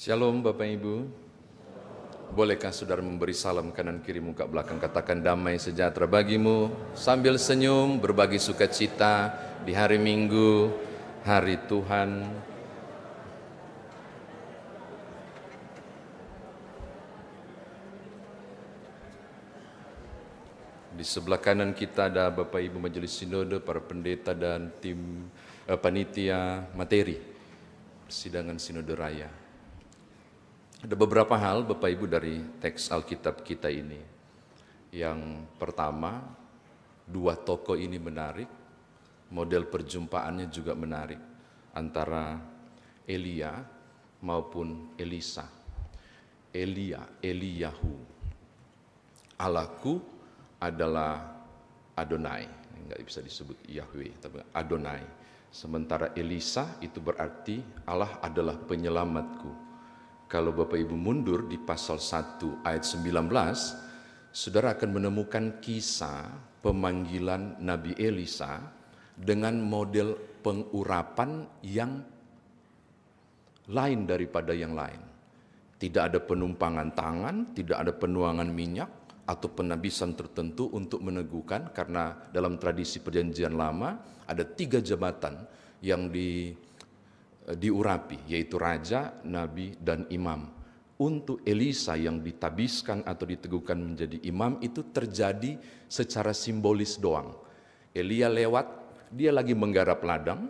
Shalom Bapak Ibu. Bolehkah saudara memberi salam kanan kiri muka belakang, katakan damai sejahtera bagimu, sambil senyum berbagi sukacita di hari Minggu, hari Tuhan. Di sebelah kanan kita ada Bapak Ibu Majelis Sinode, para pendeta dan tim panitia materi persidangan Sinode Raya. Ada beberapa hal Bapak Ibu dari teks Alkitab kita ini. Yang pertama, dua tokoh ini menarik, model perjumpaannya juga menarik antara Elia maupun Elisa. Eliyahu. Allahku adalah Adonai, enggak bisa disebut Yahweh, tapi Adonai. Sementara Elisa itu berarti Allah adalah penyelamatku. Kalau Bapak Ibu mundur di pasal 1 ayat 19, saudara akan menemukan kisah pemanggilan Nabi Elisa dengan model pengurapan yang lain daripada yang lain. Tidak ada penumpangan tangan, tidak ada penuangan minyak, atau penabisan tertentu untuk meneguhkan, karena dalam tradisi perjanjian lama ada 3 jabatan yang diurapi, yaitu raja, nabi, dan imam. Untuk Elisa yang ditabiskan atau diteguhkan menjadi imam itu terjadi secara simbolis doang. Elia lewat, dia lagi menggarap ladang,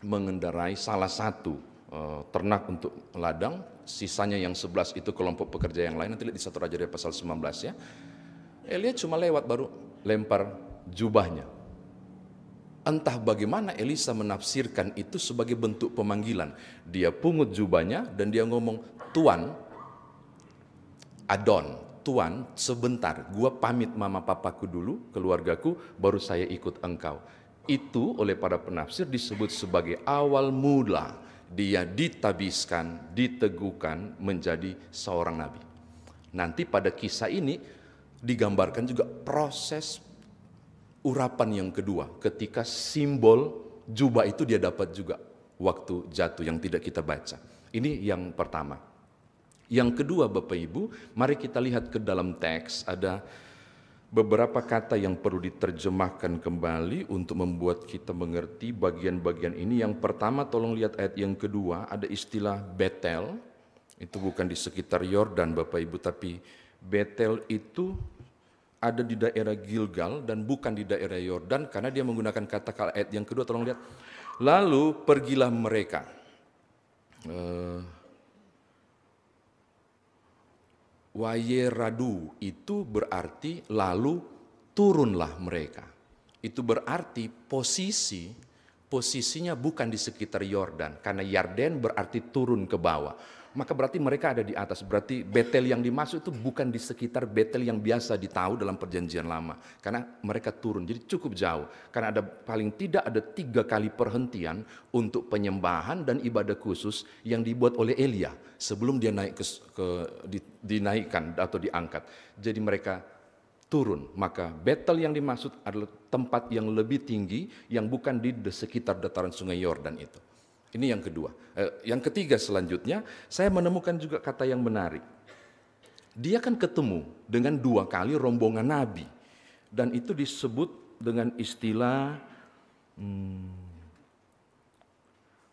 mengendarai salah satu ternak untuk ladang, sisanya yang 11 itu kelompok pekerja yang lain. Nanti lihat di 1 Raja dari pasal 19 ya. Elia cuma lewat baru lempar jubahnya. Entah bagaimana Elisa menafsirkan itu sebagai bentuk pemanggilan. Dia pungut jubahnya dan dia ngomong, Tuan, Adon, Tuan sebentar, gua pamit mama papaku dulu, keluargaku, baru saya ikut engkau. Itu oleh para penafsir disebut sebagai awal mula dia ditabiskan, diteguhkan menjadi seorang nabi. Nanti pada kisah ini digambarkan juga proses urapan yang kedua, ketika simbol jubah itu dia dapat juga waktu jatuh yang tidak kita baca. Ini yang pertama. Yang kedua Bapak Ibu, mari kita lihat ke dalam teks, ada beberapa kata yang perlu diterjemahkan kembali untuk membuat kita mengerti bagian-bagian ini. Yang pertama, tolong lihat ayat yang kedua, ada istilah Betel, itu bukan di sekitar Yordan Bapak Ibu, tapi Betel itu ada di daerah Gilgal dan bukan di daerah Yordan, karena dia menggunakan kata ayat yang kedua, tolong lihat. Lalu pergilah mereka. Wayeradu itu berarti lalu turunlah mereka. Itu berarti posisinya bukan di sekitar Yordan, karena Yarden berarti turun ke bawah. Maka berarti mereka ada di atas. Berarti Betel yang dimaksud itu bukan di sekitar Betel yang biasa ditahu dalam perjanjian lama. Karena mereka turun, jadi cukup jauh. Karena ada paling tidak ada 3 kali perhentian untuk penyembahan dan ibadah khusus yang dibuat oleh Elia sebelum dia naik dinaikkan atau diangkat. Jadi mereka turun. Maka Betel yang dimaksud adalah tempat yang lebih tinggi yang bukan di sekitar dataran sungai Yordan itu. Ini yang kedua. Yang ketiga selanjutnya, saya menemukan juga kata yang menarik. Dia kan ketemu dengan 2 kali rombongan nabi. Dan itu disebut dengan istilah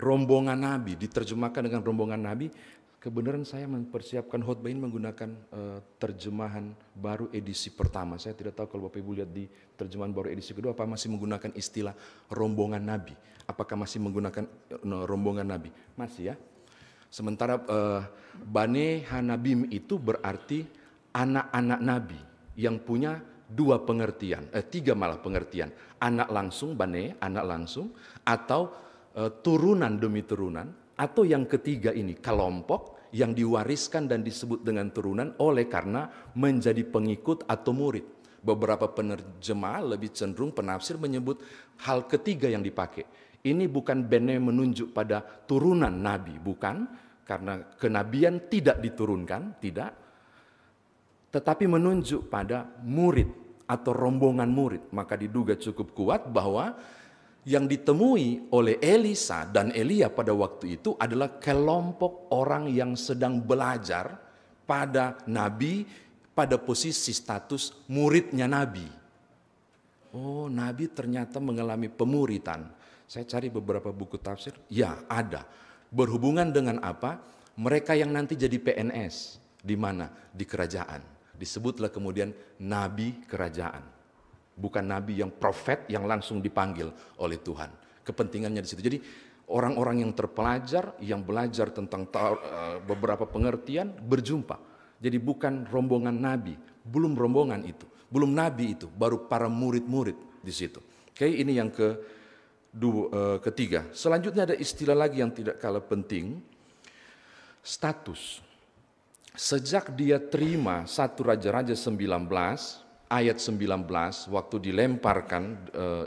rombongan nabi. Diterjemahkan dengan rombongan nabi. Kebenaran saya mempersiapkan khotbah ini menggunakan terjemahan baru edisi pertama. Saya tidak tahu kalau Bapak Ibu lihat di terjemahan baru edisi kedua, apa masih menggunakan istilah rombongan nabi. Apakah masih menggunakan rombongan nabi? Masih ya. Sementara Bane Hanabim itu berarti anak-anak nabi yang punya 2 pengertian, 3 malah pengertian. Anak langsung, Bane, anak langsung, atau turunan demi turunan, atau yang ketiga ini, kelompok yang diwariskan dan disebut dengan turunan oleh karena menjadi pengikut atau murid. Beberapa penerjemah lebih cenderung penafsir menyebut hal ketiga yang dipakai. Ini bukan bene menunjuk pada turunan nabi, bukan, karena kenabian tidak diturunkan, tidak. Tetapi menunjuk pada murid atau rombongan murid. Maka diduga cukup kuat bahwa Yang ditemui oleh Elisa dan Elia pada waktu itu adalah kelompok orang yang sedang belajar pada nabi, pada posisi status muridnya nabi. Oh, nabi ternyata mengalami pemuritan. Saya cari beberapa buku tafsir, ya ada. Berhubungan dengan apa? Mereka yang nanti jadi PNS. Di mana? Di kerajaan. Disebutlah kemudian nabi kerajaan. Bukan nabi yang profet yang langsung dipanggil oleh Tuhan. Kepentingannya di situ. Jadi orang-orang yang terpelajar, yang belajar tentang beberapa pengertian berjumpa. Jadi bukan rombongan nabi, belum rombongan itu, belum nabi itu, baru para murid-murid di situ. Oke, ini yang ketiga. Selanjutnya ada istilah lagi yang tidak kalah penting, status. Sejak dia terima 1 Raja-Raja 19 ayat 19 waktu dilemparkan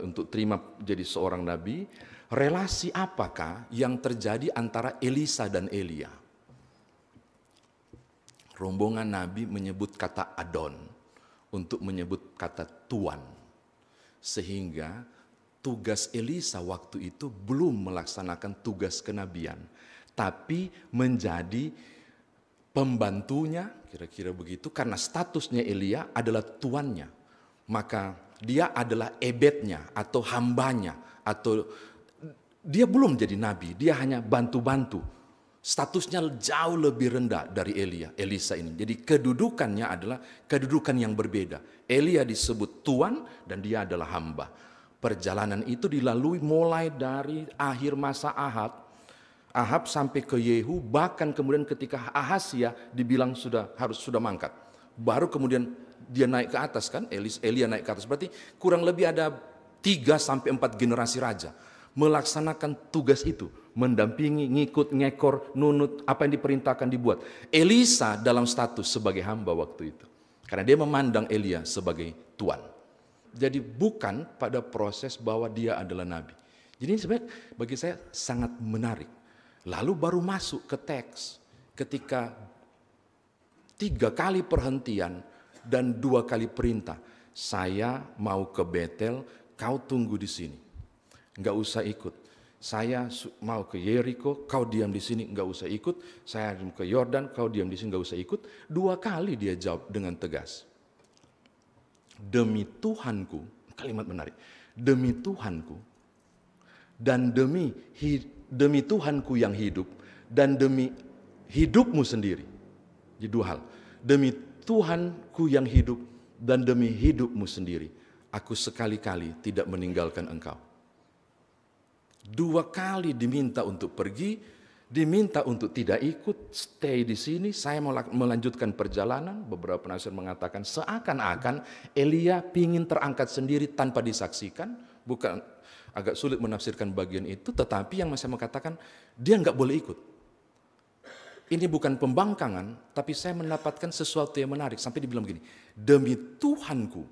untuk terima jadi seorang nabi, relasi apakah yang terjadi antara Elisa dan Elia? Rombongan nabi menyebut kata Adon untuk menyebut kata Tuan. Sehingga tugas Elisa waktu itu belum melaksanakan tugas kenabian, tapi menjadi pembantunya, kira-kira begitu, karena statusnya Elia adalah tuannya. Maka dia adalah ebednya atau hambanya, atau dia belum jadi nabi, dia hanya bantu-bantu. Statusnya jauh lebih rendah dari Elisa ini. Jadi kedudukannya adalah kedudukan yang berbeda. Elia disebut tuan dan dia adalah hamba. Perjalanan itu dilalui mulai dari akhir masa Ahab sampai ke Yehu, bahkan kemudian ketika Ahazia dibilang sudah mangkat. Baru kemudian dia naik ke atas kan, Elia naik ke atas. Berarti kurang lebih ada 3 sampai 4 generasi raja melaksanakan tugas itu, mendampingi, ngikut, ngekor, nunut, apa yang diperintahkan dibuat. Elisa dalam status sebagai hamba waktu itu. Karena dia memandang Elia sebagai tuan. Jadi bukan pada proses bahwa dia adalah nabi. Jadi ini sebenarnya bagi saya sangat menarik. Lalu baru masuk ke teks ketika 3 kali perhentian dan 2 kali perintah. Saya mau ke Betel, kau tunggu di sini. Enggak usah ikut. Saya mau ke Yeriko, kau diam di sini, enggak usah ikut. Saya ke Yordan, kau diam di sini, enggak usah ikut. 2 kali dia jawab dengan tegas. Demi Tuhanku, kalimat menarik. Demi Tuhanku dan demi Tuhanku yang hidup dan demi hidupmu sendiri. Jadi 2 hal. Demi Tuhanku yang hidup dan demi hidupmu sendiri, aku sekali-kali tidak meninggalkan engkau. 2 kali diminta untuk pergi, diminta untuk tidak ikut, stay di sini, saya mau melanjutkan perjalanan. Beberapa penafsir mengatakan seakan-akan Elia ingin terangkat sendiri tanpa disaksikan. Bukan, agak sulit menafsirkan bagian itu, tetapi yang masih mengatakan dia nggak boleh ikut. Ini bukan pembangkangan, tapi saya mendapatkan sesuatu yang menarik. Sampai dibilang begini, demi Tuhanku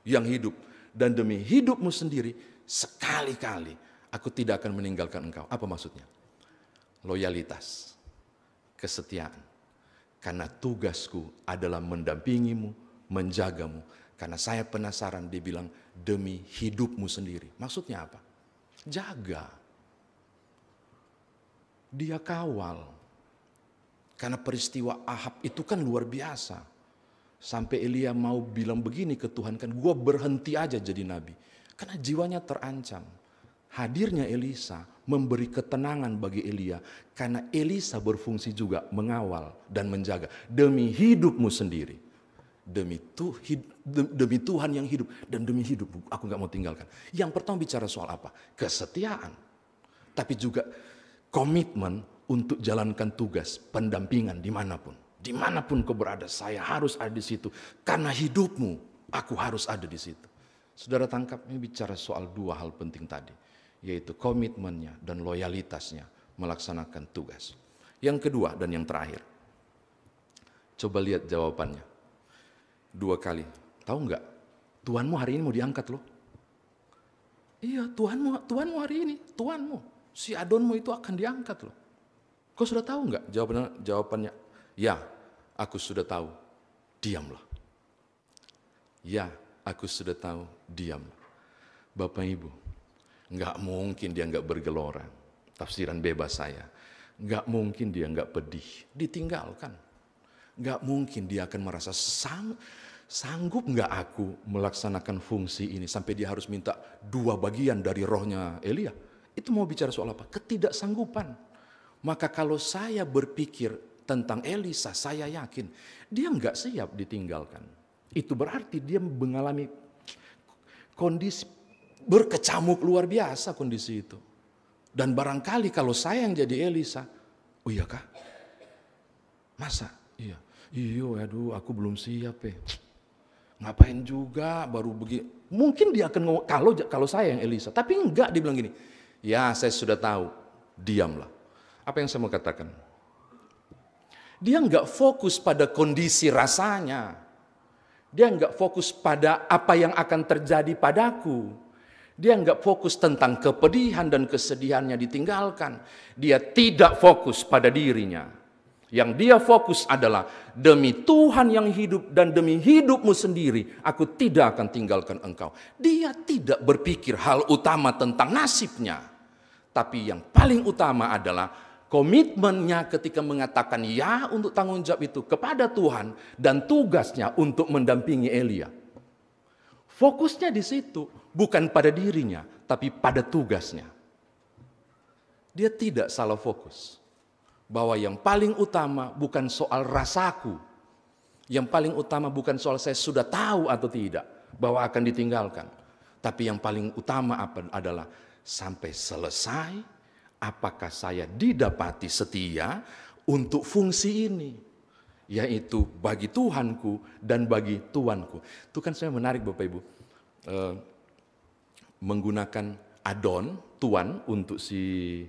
yang hidup dan demi hidupmu sendiri, sekali-kali aku tidak akan meninggalkan engkau. Apa maksudnya? Loyalitas, kesetiaan. Karena tugasku adalah mendampingimu, menjagamu. Karena saya penasaran, dia bilang demi hidupmu sendiri. Maksudnya apa? Jaga. Dia kawal. Karena peristiwa Ahab itu kan luar biasa. Sampai Elia mau bilang begini ke Tuhan, kan gue berhenti aja jadi nabi. Karena jiwanya terancam. Hadirnya Elisa memberi ketenangan bagi Elia. Karena Elisa berfungsi juga mengawal dan menjaga. Demi hidupmu sendiri. Demi Tuhan yang hidup. Dan demi hidupmu aku gak mau tinggalkan. Yang pertama bicara soal apa? Kesetiaan. Tapi juga komitmen untuk jalankan tugas pendampingan dimanapun. Dimanapun kau berada, saya harus ada di situ. Karena hidupmu, aku harus ada di situ. Saudara tangkap, ini bicara soal 2 hal penting tadi. Yaitu komitmennya dan loyalitasnya melaksanakan tugas. Yang kedua dan yang terakhir. Coba lihat jawabannya. 2 kali. Tahu nggak? Tuhanmu hari ini mau diangkat loh. Iya, Tuhanmu hari ini. Tuhanmu. Si Adonmu itu akan diangkat loh. Kau sudah tahu nggak? Jawabannya, ya, aku sudah tahu. Diamlah. Ya, aku sudah tahu. Diamlah. Bapak Ibu, Nggak mungkin dia nggak bergelora. Tafsiran bebas saya. Nggak mungkin dia nggak pedih, ditinggalkan. Nggak mungkin dia akan merasa sanggup nggak aku melaksanakan fungsi ini sampai dia harus minta 2 bagian dari rohnya Elia. Itu mau bicara soal apa? Ketidaksanggupan. Maka kalau saya berpikir tentang Elisa, saya yakin dia nggak siap ditinggalkan. Itu berarti dia mengalami kondisi berkecamuk luar biasa kondisi itu. Dan barangkali kalau saya yang jadi Elisa, oh iya kah? Masa? Iya. Iya, aduh aku belum siap Ngapain juga baru begini. Mungkin dia akan ngomong, kalau saya yang Elisa. Tapi enggak, dia bilang gini, ya saya sudah tahu, diamlah. Apa yang saya mau katakan? Dia enggak fokus pada kondisi rasanya. Dia enggak fokus pada apa yang akan terjadi padaku. Dia enggak fokus tentang kepedihan dan kesedihannya ditinggalkan. Dia tidak fokus pada dirinya. Yang dia fokus adalah demi Tuhan yang hidup dan demi hidupmu sendiri, aku tidak akan tinggalkan engkau. Dia tidak berpikir hal utama tentang nasibnya. Tapi yang paling utama adalah komitmennya ketika mengatakan ya untuk tanggung jawab itu kepada Tuhan dan tugasnya untuk mendampingi Elia. Fokusnya di situ, bukan pada dirinya, tapi pada tugasnya. Dia tidak salah fokus. Bahwa yang paling utama bukan soal rasaku. Yang paling utama bukan soal saya sudah tahu atau tidak bahwa akan ditinggalkan. Tapi yang paling utama adalah sampai selesai, apakah saya didapati setia untuk fungsi ini. Yaitu bagi Tuhanku dan bagi Tuanku. Itu kan saya menarik Bapak Ibu. Menggunakan Adon, Tuan untuk si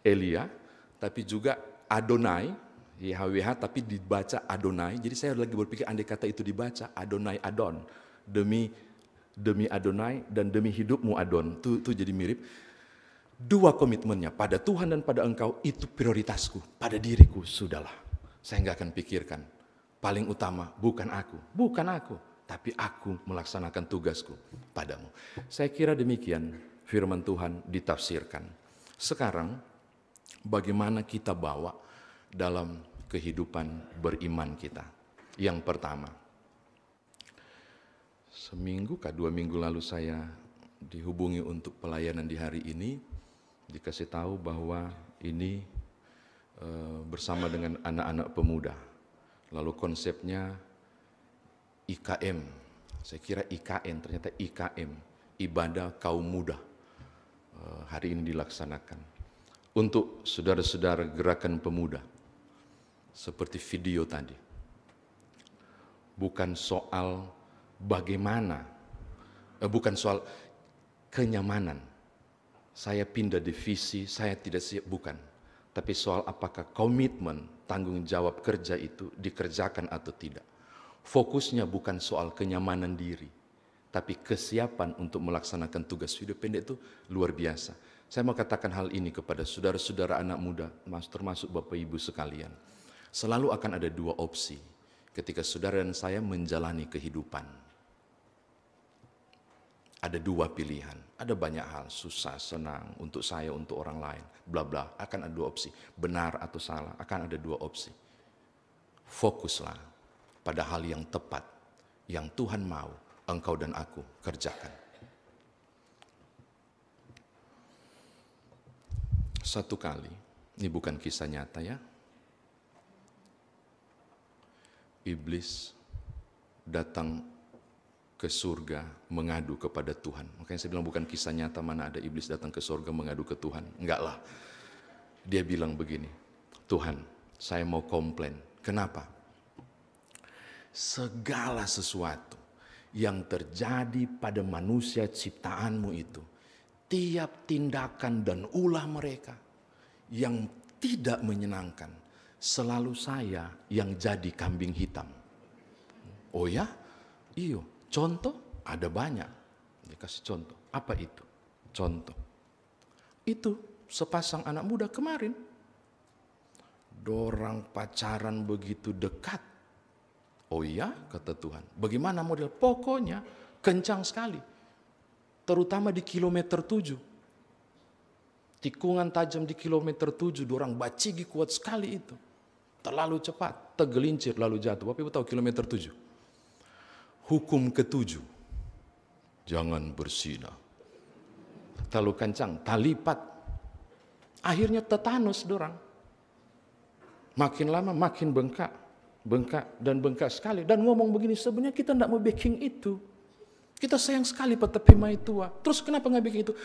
Elia. Tapi juga Adonai, YHWH tapi dibaca Adonai. Jadi saya lagi berpikir andai kata itu dibaca Adonai Adon. Demi Adonai dan demi hidupmu Adon. Itu jadi mirip. 2 komitmennya pada Tuhan dan pada engkau itu prioritasku. Pada diriku sudahlah. Saya nggak akan pikirkan. Paling utama bukan aku, tapi aku melaksanakan tugasku padamu. Saya kira demikian firman Tuhan ditafsirkan. Sekarang bagaimana kita bawa dalam kehidupan beriman kita? Yang pertama, 2 minggu lalu saya dihubungi untuk pelayanan di hari ini, dikasih tahu bahwa ini bersama dengan anak-anak pemuda. Lalu konsepnya IKM, saya kira IKN, ternyata IKM, Ibadah Kaum Muda. Hari ini dilaksanakan. Untuk saudara-saudara gerakan pemuda, seperti video tadi. Bukan soal bagaimana, bukan soal kenyamanan. Saya pindah divisi, saya tidak siap, bukan. Tapi soal apakah komitmen, tanggung jawab kerja itu dikerjakan atau tidak. Fokusnya bukan soal kenyamanan diri, tapi kesiapan untuk melaksanakan tugas. Video pendek itu luar biasa. Saya mau katakan hal ini kepada saudara-saudara anak muda, termasuk Bapak Ibu sekalian. Selalu akan ada 2 opsi ketika saudara dan saya menjalani kehidupan. Ada 2 pilihan, ada banyak hal, susah, senang, untuk saya, untuk orang lain, bla bla. Akan ada 2 opsi, benar atau salah, akan ada 2 opsi. Fokuslah pada hal yang tepat, yang Tuhan mau engkau dan aku kerjakan. Satu kali, ini bukan kisah nyata ya, iblis datang ke surga mengadu kepada Tuhan. Makanya saya bilang bukan kisah nyata, mana ada iblis datang ke surga mengadu ke Tuhan. Enggak lah. Dia bilang begini, Tuhan, saya mau komplain. Kenapa? Segala sesuatu yang terjadi pada manusia ciptaanmu itu, tiap tindakan dan ulah mereka yang tidak menyenangkan, selalu saya yang jadi kambing hitam. Oh ya? Iyo. Contoh ada banyak. Dikasih contoh. Apa itu? Contoh. Itu sepasang anak muda kemarin. Dorang pacaran begitu dekat. Oh iya, kata Tuhan. Bagaimana model? Pokoknya kencang sekali. Terutama di kilometer 7. Tikungan tajam di kilometer 7, dorang bacigi kuat sekali itu. Terlalu cepat, tergelincir lalu jatuh. Bapak Ibu tahu kilometer 7. Hukum ke-7, jangan bersinah. Terlalu kencang, talipat. Akhirnya tetanus dorang. Makin lama makin bengkak dan bengkak sekali. Dan ngomong begini, sebenarnya kita tidak mau backing itu. Kita sayang sekali pada pemain tua. Terus kenapa nggak bikin itu?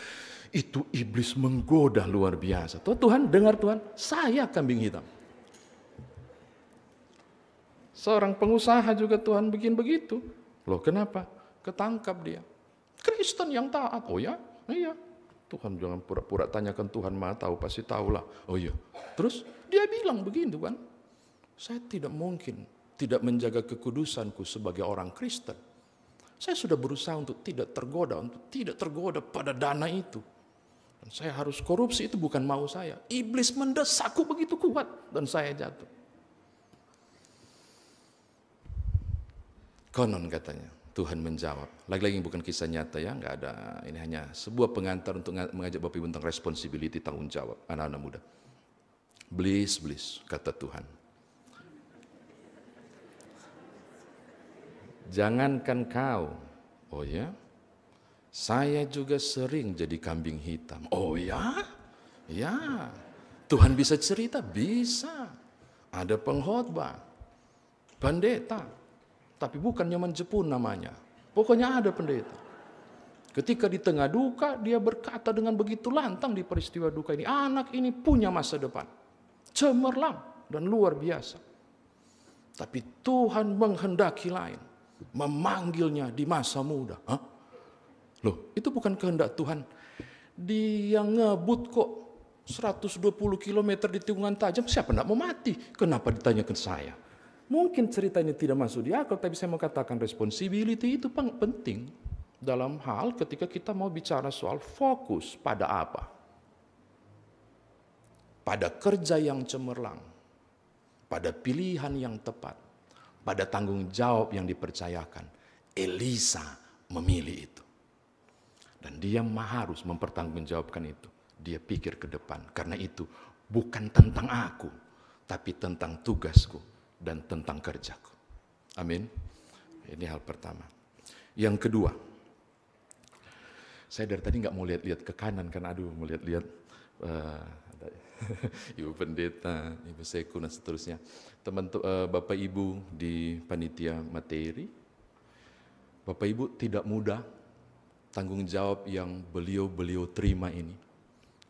Itu iblis menggoda luar biasa. Tuhan, dengar Tuhan, saya kambing hitam. Seorang pengusaha juga Tuhan bikin begitu. Loh kenapa? Ketangkap dia. Kristen yang taat. Oh ya? Iya. Tuhan jangan pura-pura tanyakan Tuhan Maha tahu, pasti tahulah. Oh iya. Terus dia bilang begini kan. Saya tidak mungkin tidak menjaga kekudusanku sebagai orang Kristen. Saya sudah berusaha untuk tidak tergoda pada dana itu. Dan saya harus korupsi, itu bukan mau saya. Iblis mendesakku begitu kuat dan saya jatuh. Konon katanya, Tuhan menjawab. Lagi-lagi bukan kisah nyata ya, nggak ada. Ini hanya sebuah pengantar untuk mengajak Bapak Ibu tentang responsibility, tanggung jawab anak-anak muda. Please, kata Tuhan. Jangankan kau, oh ya, saya juga sering jadi kambing hitam. Oh ya, ya, Tuhan bisa cerita, bisa. Ada pengkhotbah, pendeta, tapi bukan nyaman Jepun namanya. Pokoknya ada pendeta. Ketika di tengah duka, dia berkata dengan begitu lantang di peristiwa duka ini, anak ini punya masa depan, cemerlang dan luar biasa. Tapi Tuhan menghendaki lain. Memanggilnya di masa muda. Hah? Loh, itu bukan kehendak Tuhan. Dia ngebut kok 120 km di tikungan tajam, siapa tidak mau mati? Kenapa ditanyakan saya? Mungkin cerita ini tidak masuk di akal, tapi saya mau katakan responsibility itu penting dalam hal ketika kita mau bicara soal fokus pada apa? Pada kerja yang cemerlang, pada pilihan yang tepat, pada tanggung jawab yang dipercayakan. Elisa memilih itu. Dan dia harus mempertanggungjawabkan itu. Dia pikir ke depan. Karena itu bukan tentang aku, tapi tentang tugasku dan tentang kerjaku. Amin. Ini hal pertama. Yang kedua, saya dari tadi nggak mau lihat-lihat ke kanan, karena mau lihat-lihat Ibu pendeta, Ibu Seku dan seterusnya. Bapak Ibu di panitia materi, Bapak Ibu tidak mudah tanggung jawab yang beliau terima ini.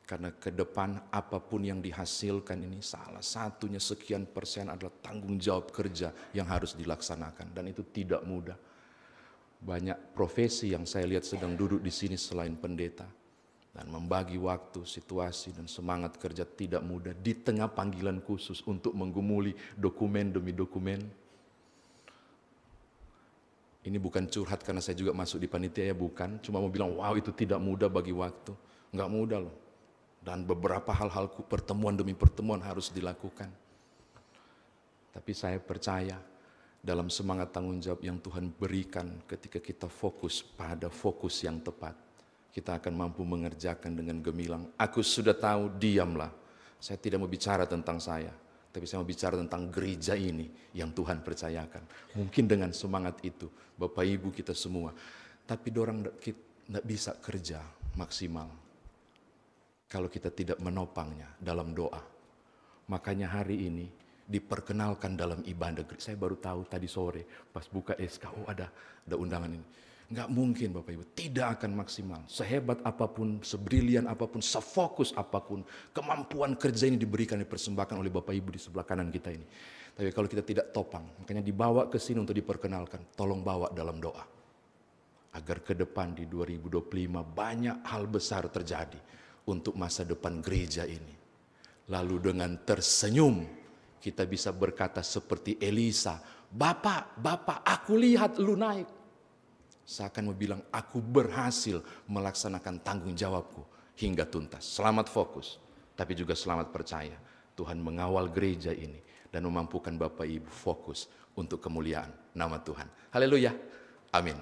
Karena ke depan apapun yang dihasilkan ini, salah satunya sekian persen adalah tanggung jawab kerja yang harus dilaksanakan. Dan itu tidak mudah. Banyak profesi yang saya lihat sedang duduk di sini selain pendeta. Dan membagi waktu, situasi, dan semangat kerja tidak mudah di tengah panggilan khusus untuk menggumuli dokumen demi dokumen. Ini bukan curhat karena saya juga masuk di panitia ya, bukan. Cuma mau bilang, wow itu tidak mudah bagi waktu. Nggak mudah loh. Dan beberapa hal-hal pertemuan demi pertemuan harus dilakukan. Tapi saya percaya dalam semangat tanggung jawab yang Tuhan berikan ketika kita fokus pada fokus yang tepat, kita akan mampu mengerjakan dengan gemilang. Aku sudah tahu, diamlah. Saya tidak mau bicara tentang saya, tapi saya mau bicara tentang gereja ini yang Tuhan percayakan. Mungkin dengan semangat itu, Bapak Ibu kita semua. Tapi dorang tidak bisa kerja maksimal kalau kita tidak menopangnya dalam doa. Makanya hari ini diperkenalkan dalam ibadah. Saya baru tahu tadi sore pas buka SK, oh ada undangan ini. Nggak mungkin Bapak Ibu, tidak akan maksimal. Sehebat apapun, sebrilian apapun, sefokus apapun, kemampuan kerja ini diberikan, dipersembahkan oleh Bapak Ibu di sebelah kanan kita ini. Tapi kalau kita tidak topang, makanya dibawa ke sini untuk diperkenalkan, tolong bawa dalam doa. Agar ke depan di 2025 banyak hal besar terjadi untuk masa depan gereja ini. Lalu dengan tersenyum, kita bisa berkata seperti Elisa, Bapak, aku lihat lu naik. Seakan mau bilang, aku berhasil melaksanakan tanggung jawabku hingga tuntas. Selamat fokus, tapi juga selamat percaya. Tuhan mengawal gereja ini dan memampukan Bapak Ibu fokus untuk kemuliaan nama Tuhan. Haleluya. Amin.